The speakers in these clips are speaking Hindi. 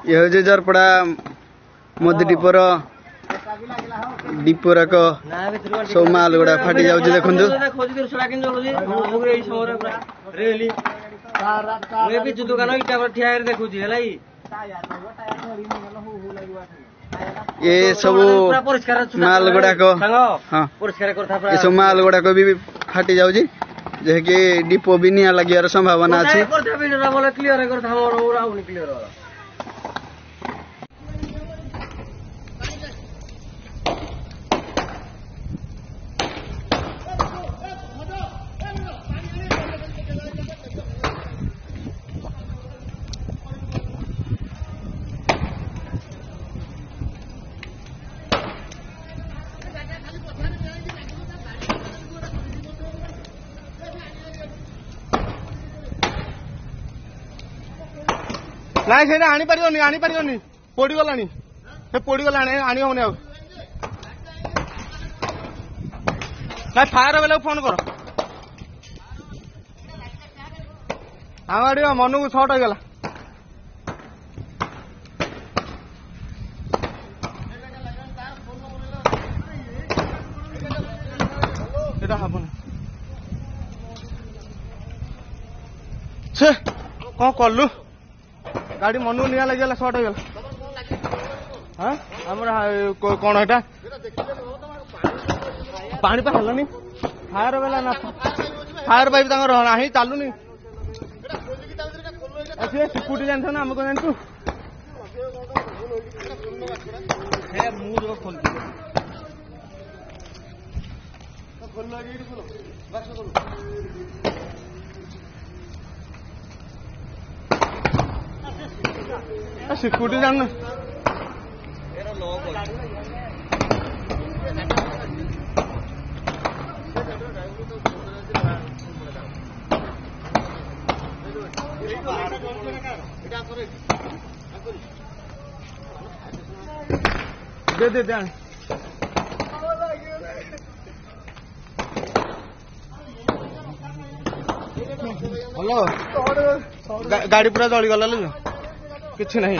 ये हूँ जरपड़ा मोदी डिपोर डिपोराक सब माल गुड़ा फाटी जाऊँ देखु ये सब माल गुड़ाक हाँ ये सब माल गुड़ाक भी फाटी जाऊँ जैसे डिपो भी निया लगियार संभावना अच्छी नाई से आनी पारिबनी पोड़ी गलानी पोड़ी गला आनी होने ना फायर बेले फोन कर आगे मन को शॉर्ट होगला हबन से कौन कलु गाड़ी मन को निया लगे शॉर्ट होगला हाँ कौन है पानी पानी फायर बेला ना फायर पाइप ना चलुनी सिक्यूरिटी जान ना आम कौन जानू सिक्यूरिटी जान दे दे दे हेलो गाड़ी पूरा जली गला किसी नहीं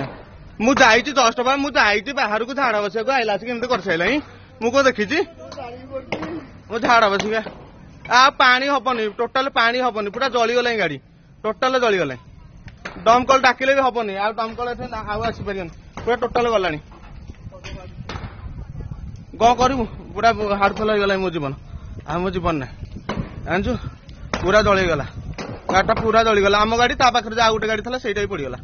मुझे जस्ट मुझे बाहर को झाड़ा बस आईला केमती कर सारा मुझे देखी मो झाड़ा बस आ पानी हबनी टोटाल पानी हबनी पूरा जलीगला गाड़ी टोटाल जलीगला दमकल डाकिले भी हबनी आ दमकल आसपारे पूरा टोटाल गला कौन करू पूरा हार्मफुल होगा मो जीवन आ मो जीवन ना जानचु पूरा जलीगला गाड़ी पूरा जलीगला आम गाड़ी ता पाखे आ गोटे गाड़ी था से पड़गला।